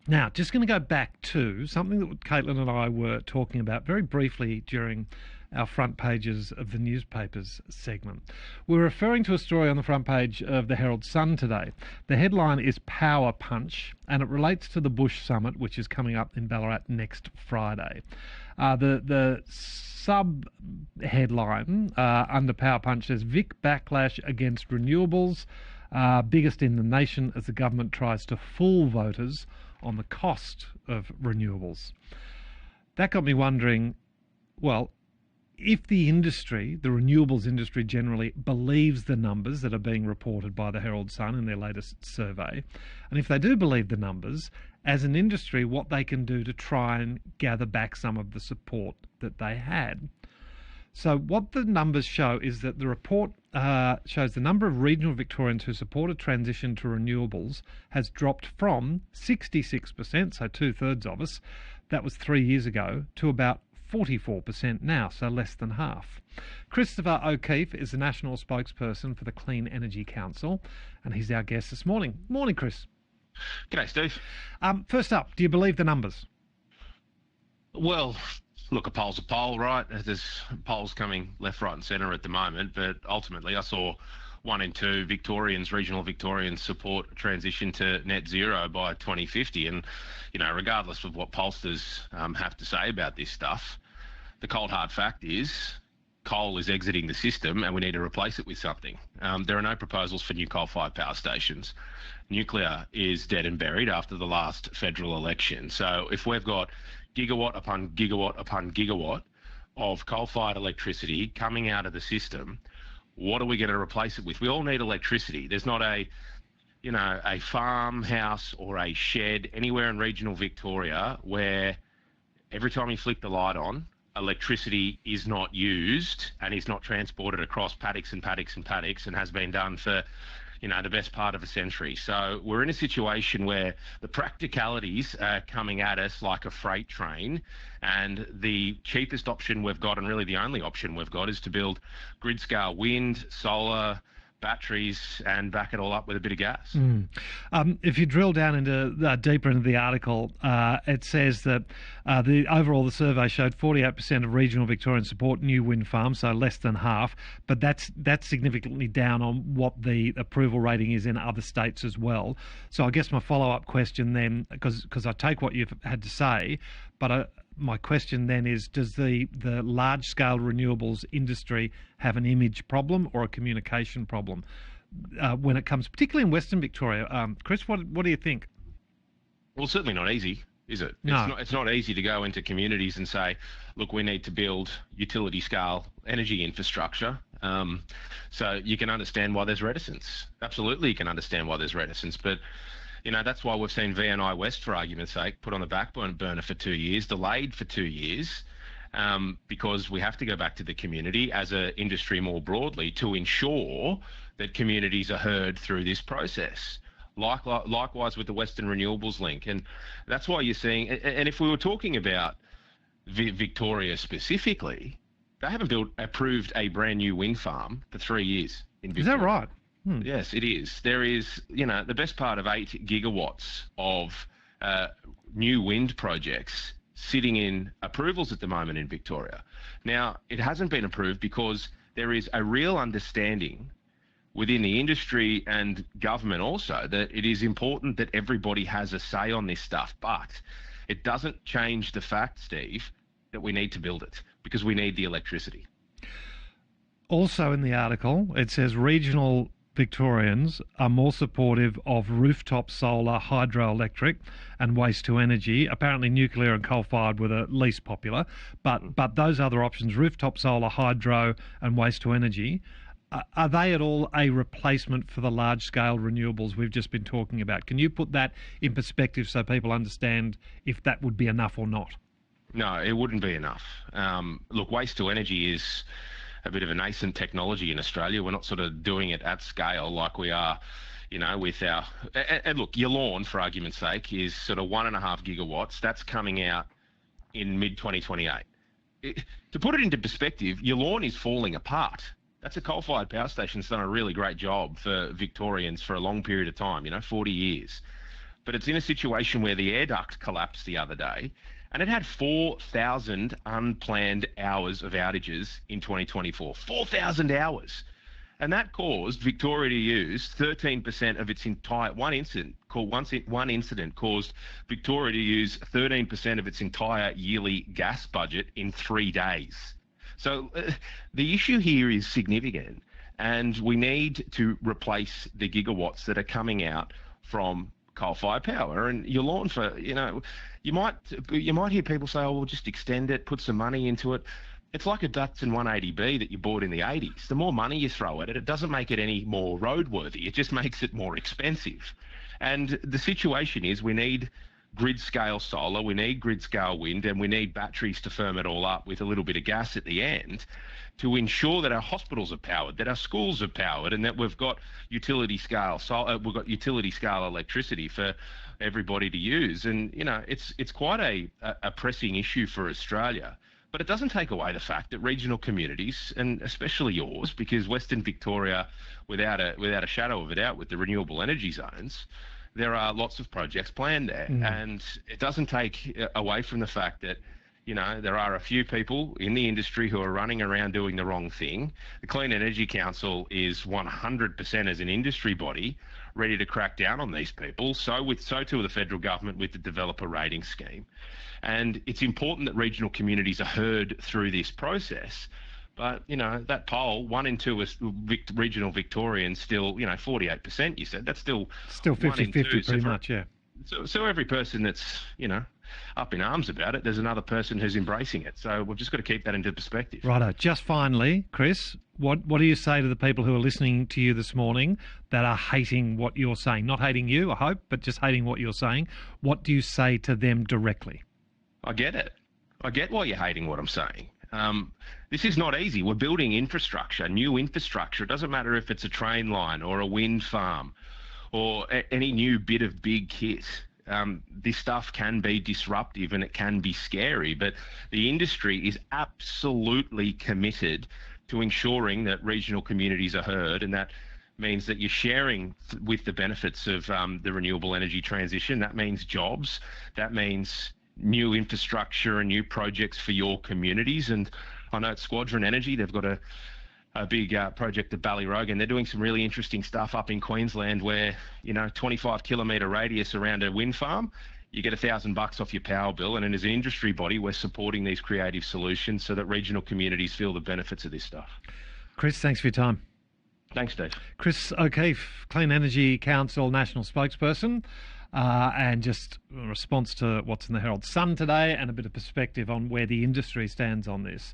Now, just going to go back to something that Caitlin and I were talking about very briefly during our front pages of the newspapers segment. We're referring to a story on the front page of the Herald Sun today. The headline is Power Punch, and it relates to the Bush Summit, which is coming up in Ballarat next Friday. The sub-headline under Power Punch says, Vic backlash against renewables, biggest in the nation as the government tries to fool voters on the cost of renewables. That got me wondering, well, if the industry, the renewables industry generally, believes the numbers that are being reported by the Herald Sun in their latest survey, and if they do believe the numbers, as an industry, what they can do to try and gather back some of the support that they had. So what the numbers show is that the report shows the number of regional Victorians who support a transition to renewables has dropped from 66%, so 2/3 of us, that was 3 years ago, to about 44% now, so less than half. Christopher O'Keefe is the national spokesperson for the Clean Energy Council, and he's our guest this morning. Morning, Chris. G'day, Steve. First up, do you believe the numbers? Well, look, a poll's a poll, right? There's polls coming left, right and centre at the moment, but ultimately I saw 1 in 2 Victorians, regional Victorians, support a transition to net zero by 2050. And, you know, regardless of what pollsters have to say about this stuff, the cold hard fact is coal is exiting the system and we need to replace it with something. There are no proposals for new coal-fired power stations. Nuclear is dead and buried after the last federal election. So if we've got gigawatt upon gigawatt upon gigawatt of coal-fired electricity coming out of the system, what are we going to replace it with? We all need electricity. There's not a farmhouse or a shed anywhere in regional Victoria where every time you flick the light on, electricity is not used and is not transported across paddocks and paddocks and paddocks, and has been done for, the best part of a century. So we're in a situation where the practicalities are coming at us like a freight train, and the cheapest option we've got, and really the only option we've got, is to build grid-scale wind, solar, batteries, and back it all up with a bit of gas. If you drill down into deeper into the article, it says that the survey showed 48% of regional Victorians support new wind farms, so less than half, but that's significantly down on what the approval rating is in other states as well. So I guess my follow-up question then, because I take what you've had to say, but my question then is, does the large-scale renewables industry have an image problem or a communication problem when it comes, particularly in Western Victoria? Chris, what do you think? Well, certainly not easy, is it? No. It's not easy to go into communities and say, look, we need to build utility-scale energy infrastructure. So you can understand why there's reticence. Absolutely, you can understand why there's reticence, but that's why we've seen VNI West, for argument's sake, put on the back burner for 2 years, delayed for 2 years, because we have to go back to the community as an industry more broadly to ensure that communities are heard through this process. Likewise with the Western Renewables link. And that's why you're seeing, and if we were talking about Victoria specifically, they haven't approved a brand new wind farm for 3 years in Victoria. Is that right? Yes, it is. There is, the best part of 8 gigawatts of new wind projects sitting in approvals at the moment in Victoria. Now, it hasn't been approved because there is a real understanding within the industry and government also that it is important that everybody has a say on this stuff. But it doesn't change the fact, Steve, that we need to build it because we need the electricity. Also in the article, it says regional Victorians are more supportive of rooftop solar, hydroelectric and waste to energy. Apparently nuclear and coal-fired were the least popular, but those other options, rooftop solar, hydro and waste to energy, are they at all a replacement for the large-scale renewables we've just been talking about? Can you put that in perspective so people understand if that would be enough or not? No, it wouldn't be enough. Look, waste to energy is a bit of a nascent technology in Australia. We're not sort of doing it at scale like we are, with our... And look, your lawn, for argument's sake, is sort of 1.5 gigawatts. That's coming out in mid-2028. To put it into perspective, your lawn is falling apart. That's a coal-fired power station that's done a really great job for Victorians for a long period of time, 40 years. but it's in a situation where the air duct collapsed the other day, and it had 4,000 unplanned hours of outages in 2024. 4,000 hours. And that caused Victoria to use 13% of its entire one incident caused Victoria to use 13% of its entire yearly gas budget in 3 days. So the issue here is significant, and we need to replace the gigawatts that are coming out from coal-fired power. And you're lawn for, you might hear people say, oh, we'll just extend it, put some money into it. It's like a Datsun 180B that you bought in the 80s. The more money you throw at it, it doesn't make it any more roadworthy. It just makes it more expensive. And the situation is we need grid-scale solar, we need grid-scale wind, and we need batteries to firm it all up with a little bit of gas at the end to ensure that our hospitals are powered, that our schools are powered, and that we've got utility-scale electricity for everybody to use. And, it's quite a pressing issue for Australia. But it doesn't take away the fact that regional communities, and especially yours, because Western Victoria, without a shadow of a doubt, with the renewable energy zones, there are lots of projects planned there. And it doesn't take away from the fact that, there are a few people in the industry who are running around doing the wrong thing. The Clean Energy Council is 100% as an industry body ready to crack down on these people. So too the federal government with the developer rating scheme. And it's important that regional communities are heard through this process. But, that poll, 1 in 2 regional Victorians still, 48%, you said, that's still 50-50 pretty much, yeah. So every person that's, up in arms about it, there's another person who's embracing it. So we've just got to keep that into perspective. Righto. Just finally, Chris, what do you say to the people who are listening to you this morning that are hating what you're saying? Not hating you, I hope, but just hating what you're saying. What do you say to them directly? I get it. I get why you're hating what I'm saying. This is not easy. We're building infrastructure, new infrastructure. It doesn't matter if it's a train line or a wind farm or any new bit of big kit. This stuff can be disruptive and it can be scary, but the industry is absolutely committed to ensuring that regional communities are heard, and that means that you're sharing with the benefits of the renewable energy transition. That means jobs. That means new infrastructure and new projects for your communities. And I know at Squadron Energy, they've got a big project at Ballarat, and they're doing some really interesting stuff up in Queensland where, 25-kilometre radius around a wind farm, you get $1,000 off your power bill. And as an industry body, we're supporting these creative solutions so that regional communities feel the benefits of this stuff. Chris, thanks for your time. Thanks, Steve. Chris O'Keefe, Clean Energy Council National Spokesperson. And just a response to what's in the Herald Sun today and a bit of perspective on where the industry stands on this.